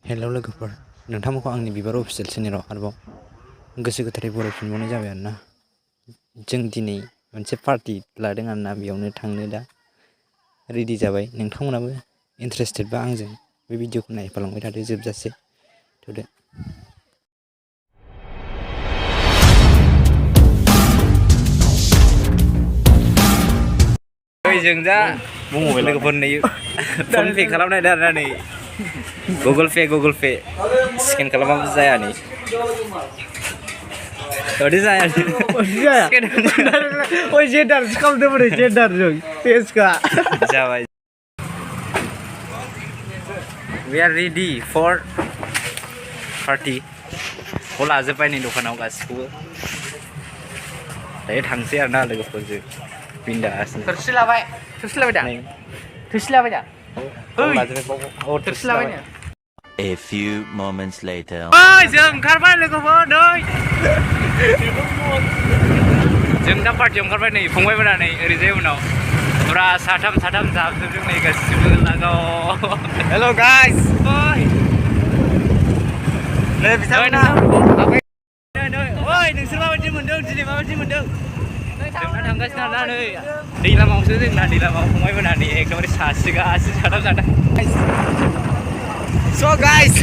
Hello लोगोफोर, नोंथांमोनखौ आंनि बिबार अफिसियेल चेनेलाव आरोबाव गोसो गोथारै बरायफिनबावनाय जाबाय आरोना। जों दिनै मोनसे पार्टि लादों आरोना, बेयावनो थांनो दा रेडि जाबाय। नोंथांमोनाबो इन्टारेस्टेडबा आंजों बे भिडिअखौ नायफालांबाय थादो जोबजासे थ'दो। जों दा लोगोफोरनो फन पे खालामनायदों आरोना, नै गुगोल पे स्केन खालामाबो जाया नै। ओरै जाया ओइ जेदारसो खालामदों बोरै जेदारजों फेसखा जाबाय। We are ready for party खौ लाजोब्बाय नै दखानाव गासिखौबो। दायो थांसै आरोना लोगोफोरजों बिन्दास। थोरसि लाबाय दा? थोरसि लाबाय दा? थोरसि लाबाय नो। A few moments later. जों ओंखारबाय लोगोफोर, नै जों दा पार्टियाव ओंखारबाय नै फंबायमोना नै ओरैजाय उनाव फुरा साथाम जाबजोबदों नै गासिबो लागाव। हेल' गाइस, नै बिथांमोना ओइ नोंसोर माबायदि मोनदों दिनै, माबायदि मोनदों? जोंना थांगासिनो आरोना नै दैलामावसो, जोंना दैलामाव फंबायमोना नै एकदमबारे सासिगासिनो साथाम। So guys,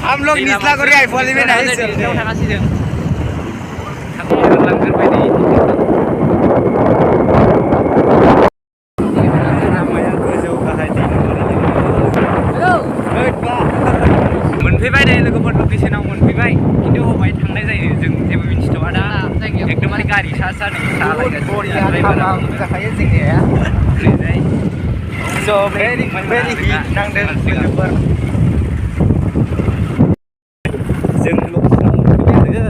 हम लोग निचला कोरी आईफोन में नहीं चल रहे। मोनफैबाय नै लोगोफोर, लकेसनाव मोनफैबाय, खिन्थु बबेहाय थांनाय जायो जों जेबो मिन्थिथ'आ दा। एकदमबारे गारि सा नै सालायगासिनो जाखायो जोंनिया। So very heat नांदों लोगोफोर। जों लकेसनाव मोनफैबाय आरो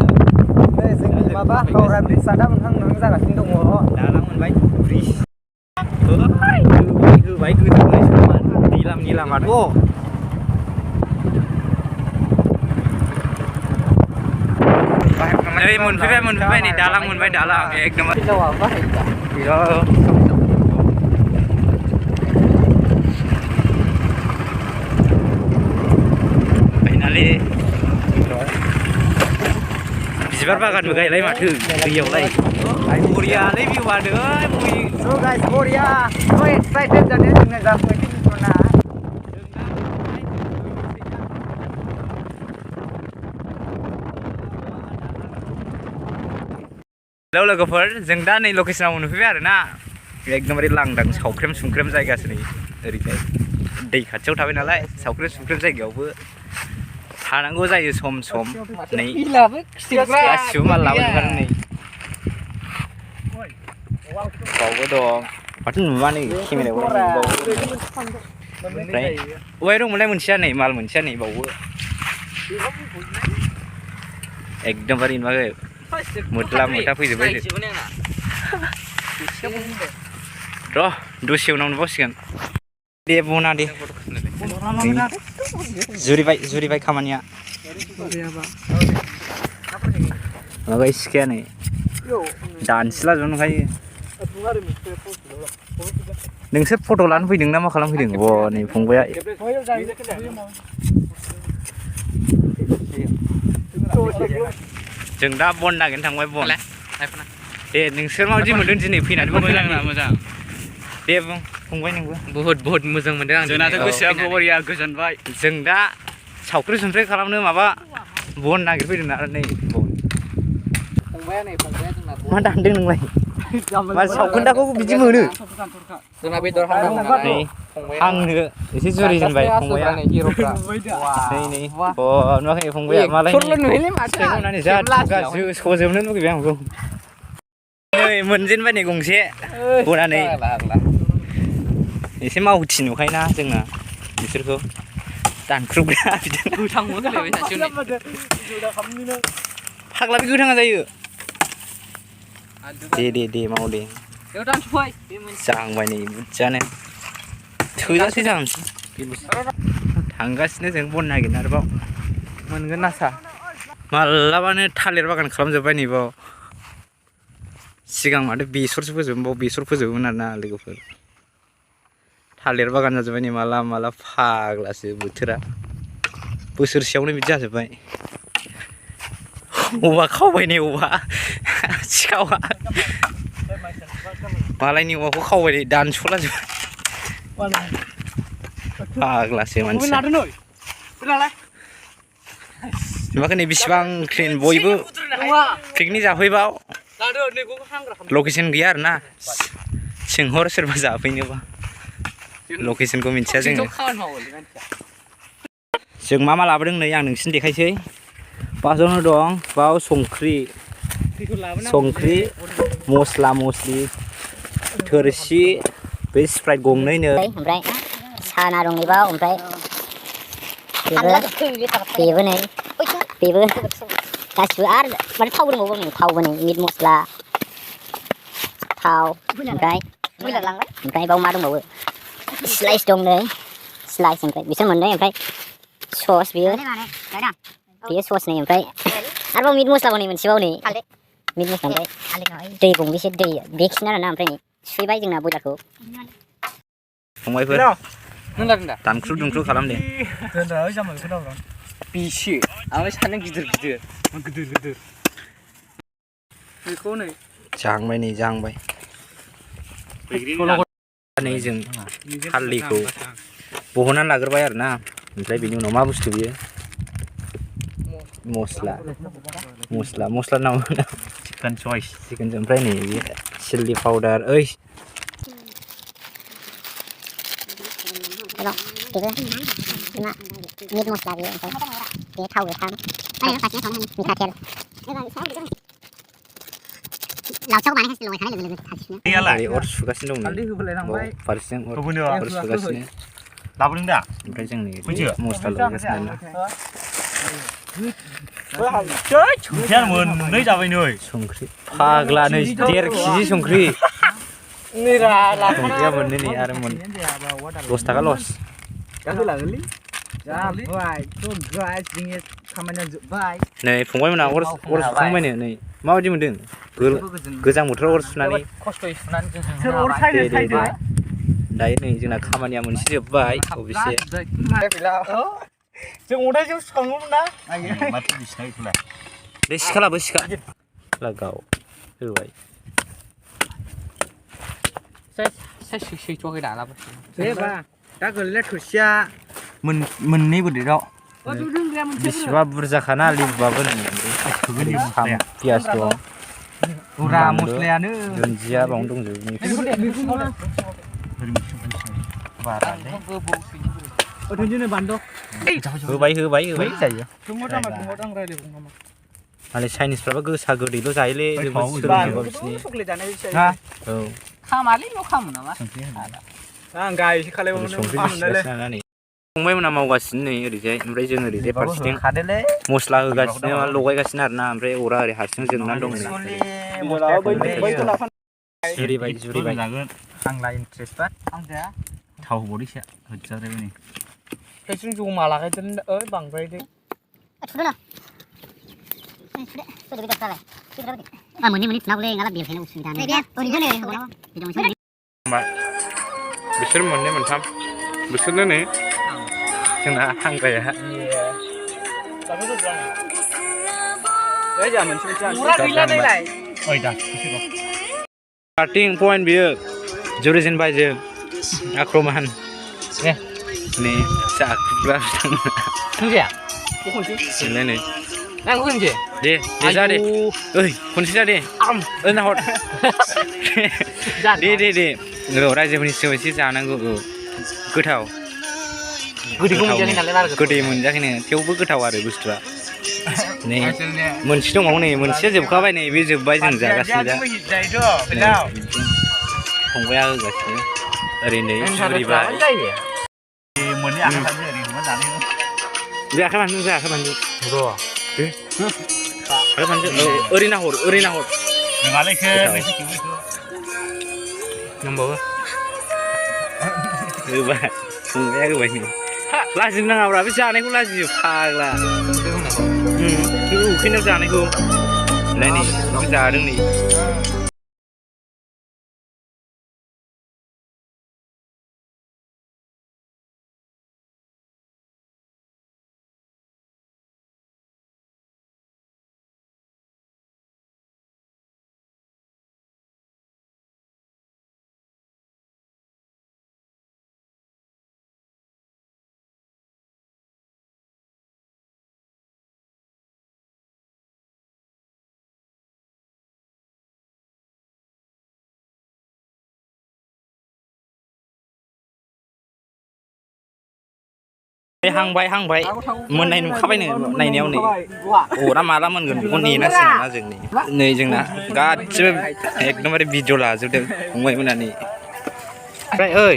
जोंनि माबा हावरा ब्रिज दा मोनहां जागासिनो दङ। दालां मोनबाय, ब्रिज होबाय गोजौहाय समान दैलामनि लामाथ'। नै मोनफैबाय नै दालां मोनबाय, दालां एकदमबारे फाइनालि बिबार बागानबो गायलाय माथो दैयावलाय। बरियालै भिउआ नै बरिया। So excited जाने जोंना जाफैदोंना। हेलौ लोगोफोर, जों दा नै लकेसनाव मोनफैबाय आरोना। एकदमबारे लांदां सावख्रेम सुंख्रेम जायगासो नै ओरैजाय दै खाथियाव थाबाय नालाय, सावख्रेम सुंख्रेम जायगायावबो थानांगौ जायो सम सम। नै गासिबो माल लाबोजोबखादों नै। बावबो दं माथो नुवा नै केमेरायाव नुबावो। ओमफ्राय अबेहाय दंमोनलाय मोनसेया, नै माल मोनसेया नै बावबो एकदमबारे नुवाखै, मोद्ला मोद्ला फैजोब्बाय। र' दसे उनाव नुबावसिगोन। दे बना दे, जुरिबाय खामानिया। माबाय सिखाया नै दानसिला जोबनो नंखायो। नोंसोर फट' लानो फैदों ना मा खालामफैदों? अ नै फंबाया जों दा बन नागिरनो थांबाय। बन दे, नोंसोर माबायदि मोनदों दिनै फैनानै? मोजां दे बुं फंबाय, नोंबो? बहुत मोजां मोनदों आं। जोंनाथ' गोसोआ बरिया गोजोनबाय। जों दा सावख्रि सुंख्रि खालामनो माबा बन नागिरफैदों नालाय नै फंबाया जोंना मा दानदों नोंलाय? मा सावखोन्दाखौ बिदि मोनो? जोंना बेदर हांनो एसे जुरिजेनबाय फंबाया। नै नुवाखै फंबाया मालाय सजोबनो लुगैबाय आंखौ। नै मोनजेनबाय नै गंसे बनानै। एसे मावथि नुखायोना जोंना बिसोरखौ दानख्रुबग्रा। फाग्ला बे गोथाङा जायो। दे माव दे। जाहांबाय नै बुरजानो, थोजासे जाहांसै। थांगासिनो जों बन नागिरनो आरोबाव मोनगोन ना सा। मालाबानो थालिर बागान खालामजोब्बाय नै बाव। सिगां माथो बेसरसो फोजोबोमोन आरोना लोगोफोर। थालिर बागान जाजोब्बाय नै माला माला फाग्लासो बोथोरा बोसोरसेयावनो बिदि जाजोब्बाय अबा खावबाय नै अबा सिखावा मालायनि अमाखौ खावबाय नै दानस'ला जोब्बाय फाग्लासो मानसिया नुवाखै नै बेसिबां क्लिन बयबो पिकनिक जाफैबाव लकेसन गैया आरो ना सोंहर सोरबा जाफैनोबा लकेसनखौ मिन्थिया जोङो जों मा मा लाबोदों नै आं नोंसिनो देखायसै फार्स्टआवनो दं बाव संख्रि मस्ला मस्लि थोरसि बे स्प्राइट गंनैनो ओमफ्राय साना दं नैबाव ओमफ्राय बेबो नै बेबो गासिबो आरो माने थावबो दंबावो नै थावबो नै मिट मस्ला थाव ओमफ्राय बाव मा दंबावो स्लाइस दं नै स्लाइस ओमफ्राय बिसोर मोननै ओमफ्राय सस बेयो सस नै ओमफ्राय आरोबाव मिट मस्लाबाव नै मोनसेबाव नै मिट मस्ला ओमफ्राय दै गंबेसे दै बेखिनि आरोना ओमफ्राय नै सुहैबाय जोंना बयलारखौ फंबायफोर दानख्रु दुंख्रु खालाम दे बेसो आं सानदों गिदिर बेखौ नै जाहांबाय नै जाहांबाय नै जों हालदैखौ बहननानै लाग्रोबाय आरो ना ओमफ्राय बेनि उनाव मा बुस्थु बियो मस्ला नामा चिकेन ओमफ्राय नै बे चिल्ली पाउडार मिट मस्ला बेयो ओमफ्राय बे थाव गोथां मिठातेल लावसाव बानायगासिनो लगायखानाय लोगो लोगो अर सुगासिनो दं फारसेजों अर सुगासिनो लाबोदों दा ओमफ्य जों नै मस्ला लगायगासिनो संख्रिया मोननै जाबाय नै संख्रि फाग्ला नै 1.5 केजि संख्रि संख्रिया मोननै नै आरो 10 थाखा लस नै फंबायमोना अर सुखांबायनो नै माबायदि मोनदों गोजां बोथोराव अर सुनानै दे दायो नै जोंना खामानिया मोनसे जोब्बाय अबेसे जों अन्थाइजों सुखाङोमोन ना माथो बिसिना बेखौलाय बे सिखा लाबो सिखा लागाव होबाय सैथ'वाखै दा लाबो जेबा दा गोलैनाय थोरसिया मोननै बोदेराव बेसेबा बुरजाखाना लिबुबाबो पियास दं बुरा मस्लायानो दुन्दिया बावनो दंजोबो होबाय जायो माने चाइनिसफ्राबो गोसा गोदैल' जायोलै बिसिनि औ खामालै न' खामो नामा आं गायसो खालामोमोन फंबायमोना मावगासिनो नै ओरैजाय ओमफ्राय जों ओरैजाय फारसेथिं मस्ला होगासिनो लगायगासिनो आरोना ओमफ्राय अरा ओरै हारसिं जोंनानै दं जुरिबाय आंला इन्ट्रेस्ट बा थाव बरिसा होजादों नै जों जमा लागायदों बांद्रायदों बिसोर मोननै मोनथाम बिसोरनो नै जोंना हांग्राया स्टार्टिं पइन्ट बियो जुरिजेनबाय जों आक्रमान नै जाखुग्रा नै दे जा दे ओइ खनसे जा दे नाहर दे औ रायजोफोरनि सिगाङाव एसे जानांगौ औ गोथाव गोदै मोनजाखैनो थेवबो गोथाव आरो बुस्थुआ नै मोनसे दङ नै मोनसेया जोबखाबाय नै बे जोब्बाय जों जागासिनो दा फंबाया होगासिनो ओरै नै जुरिबाय जायाखै मानों र' ओरै नाहर नङालैसो नांबावो होबाय फंबाया होबाय नै लाजिनो नाङाब्रा बे जानायखौ लाजियो फाग्ला उखैनायाव जानायखौ नै जादों नै हांबाय मोननाय नुखाबायनो नायनायाव नै अरा माला मोनगोन बेखौ नेनांसिगोन ना जों नै जोंना गासिबो एकदमबारे भिडिअ लाजोबदों फंबाय मोननानै ओमफ्राय ओइ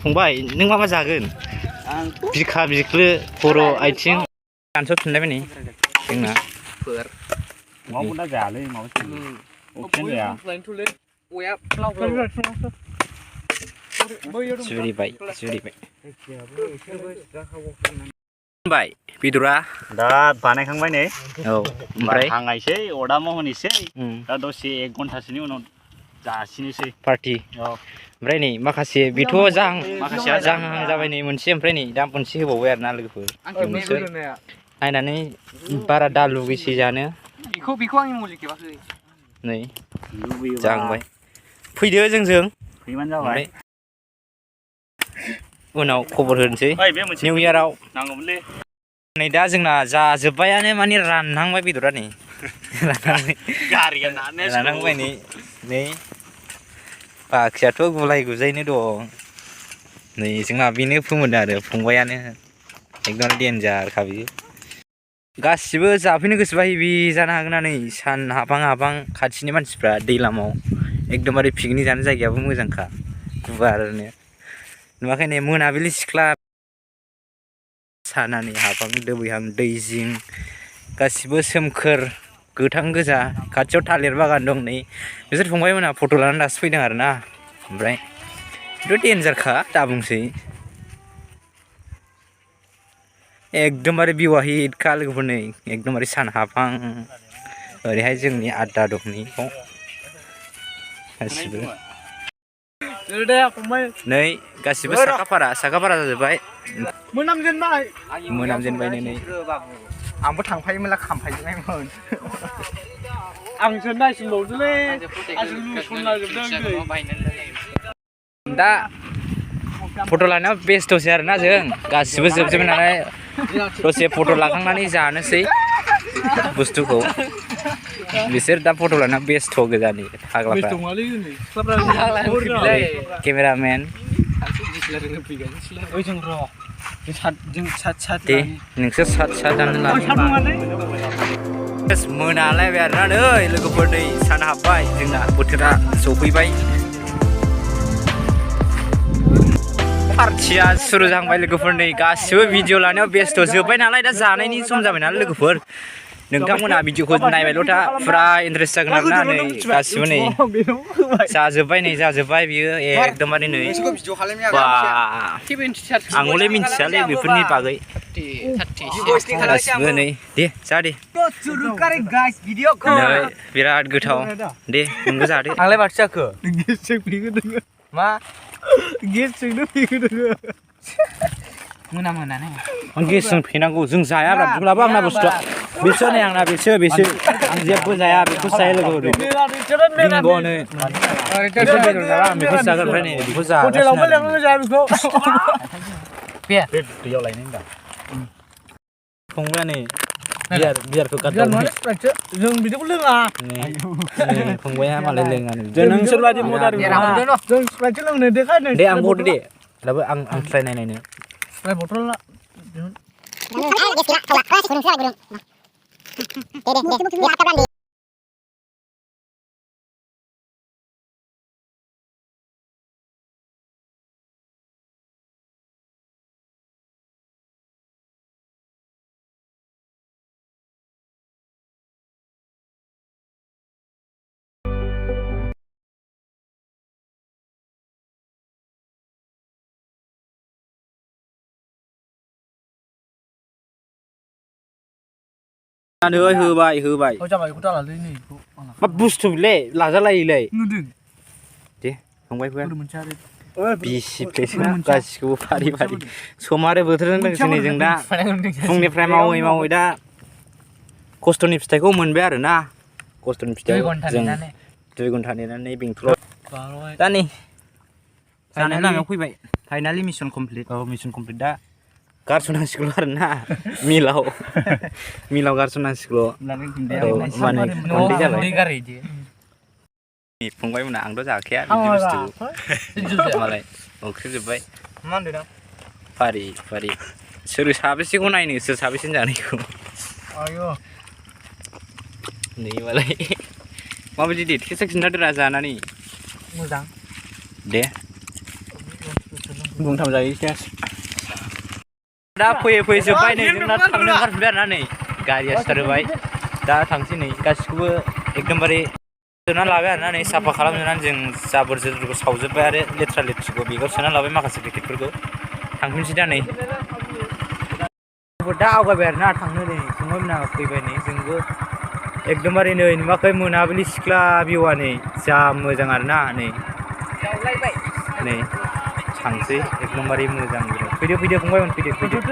फंबाय नों मा जागोन बिखा बिख्लो खर' आथिं दानस'फिनलायबाय नै जोंना माबा जायालै माबा अक्सिजेन जाया जुरिबाय बाय बेदरा दा बानायखांबाय नै औ ओमफ्राय हांनायसै अरदाबाव होनोसै दा दसे 1 घन्टासोनि उनाव जासिनोसै पार्टि औ ओमफ्राय नै माखासे बेथ' माखासेया जाहां जाबाय नै मोनसे ओमफ्राय नै दा मोनसे होबावबाय आरोना लोगोफोर नोंसोर नायनानै बारा दा लुगैसै जानो बेखौ आंनि मुलि खेबाखै नै जाहांबाय फैदो जोंजों फैबानो जाबाय उनाव खबर होनोसै निउ इयाराव नांगौमोनलै नै दा जोंना जाजोब्बायानो माने रानहांबाय बेदरा नै गारिया रानहांबाय नै बाखियाथ' गुलाय गुजायैनो दं नै जोंना बेनो फोमोनदों आरो फंबायानो एकदम देन्जारखा बियो गासिबो जाफैनो गोसोबा हेभि जानो हागोन नै सान हाबहां खाथिनि मानसिफ्रा दैलामाव एकदमबारे पिकनिक जानो जायगायाबो मोजांखा गुवारनो नुवाखै नै मोनाबिलि सिख्ला सानानै हाबहां दोबैहां दै जिं गासिबो सोमखोर गोथां गोजा खाथियाव थालिर बागान दं नै बिसोर फंबायमोनहा फट' लानानै दासो फैदों आरोना ओमफ्राय बेथ' देन्जारखा दा बुंसै एकदमबारे भिउआ हिटखा लोगोफोर नै एकदमबारे सान हाबहां ओरैहाय जोंनि आदा दं नै गासिबो नै गासिबो साखाफारा जाजोब्बाय मोनामजेनबाय नै आंबो थांफायोमोनला खामफायजोबनायमोन आंसो नायसिनबावदोंलै आंसो लुसनलाजोबदों दा फट' लानायाव बेस्थ'सै आरोना जों गासिबो जोबजोब्बाय नालाय दसे फट' लाखांनानै जानोसै बुस्थुखौ बिसोर दा फट' लानायाव बेस्थ' गोजानि फाग्लाफ्रा केमेरामेन दे नोंसोर सात दानो मोनालायबाय आरोना नै लोगोफोर नै सान हाबबाय जोंना बोथोरा सफैबाय पार्टिया सुरु जाहांबाय लोगोफोर नै गासिबो भिडिअ लानायाव बेस्थ' जोब्बाय नालाय दा जानायनि सम जाबाय नालाय लोगोफोर नोंथांमोना भिडिअखौ नायबायल' था फुरा इन्टारेस्ट जागोन आरोना नै गासिबो नै जाजोब्बाय बियो एकदमबारे नै बा आंलाय मिन्थियालै बेफोरनि बागै गासिबो नै दे जा दे बिराद गोथाव दे नोंबो जादो आंलाय माथो जाखो मा गेसजोंनो फैगो नोङो मोनामोनानो आं गेसजों फैनांगौ जों जाया बिदिब्लाबो आंना बुस्थुआ बेसो नै आंना बेसो आं जेबो जाया बेखौ जायो लोगोफोर बिंग' नै बेखौ बेदर जाला आं बेखौ जागोन ओमफ्राय नै बेखौ जागासिनो दैयाव लायनो होनदा फंबाया नै बियारखौ गारदावबाय जों बिदिखौ लोङा फंबाया मालाय लोङानो नोंसोर बायदि मदारि जों स्प्राइटसो लोंनो देखायनो दे आं हरदो दे दाबो आं ट्राइ नायनो स्प्राइट बथल होबाय जाबाय बेखौ दालालै नै बेखौ मा बुस्थु बेलाय लाजालायोलै नुदों दे फंबाय फैया मोनसे आरो बिसि प्लेटना गासिखौबो फारि सम आरो बोथोरजों लोगोसे नै जों दा फुंनिफ्राय मावै दा खस्थ'नि फिथाइखौ मोनबाय आरोना खस्थ'नि फिथाइ जों 2 घन्टा नेनानै बेंथलाव दा नै जानाय लामायाव फैबाय फाइनालि मिशन कमप्लिट दा गारस'नांसिगौ आरोना मिलाव गारस'नांसिगौ माने गुन्दै जाबाय फंबायमोना आंथ' जाखाया बिदि बुस्थु मालाय ओंख्रि जोब्बाय मा होनदों फारि सोर साबेसेखौ नायनो सोर साबेसे जानायखौ आयो नै मालाय माबायदि दे टेस्टआ खिन्थादोरा जानानै मोजां दे बुंथाम जायो टेस्ट दा फैयै फैयै जोब्बाय नै जोंना थांनो ओंखारफिनबाय आरोना नै गारिया स्टार्ट होबाय दा थांसै नै गासिखौबो एकदमबारे सोना लाबाय आरोना नै साफा खालामजोबनानै जों जाबोर जोथोरखौ सावजोब्बाय आरो लेथ्रा लेथ्रिखौ बेगाव सोना लाबाय माखासे पेकेटफोरखौ थांफिनसै दा नै दा आवगायबाय आरोना थांनो नै फंबाय मोनहा फैबाय नै जोंबो एकदमबारे नै नुवाखै मोनाबिलि सिख्ला भिउआ नै जा मोजां आरोना नै नै थांसै एकदमबारे मोजां फैदो फंबायमोन फैदो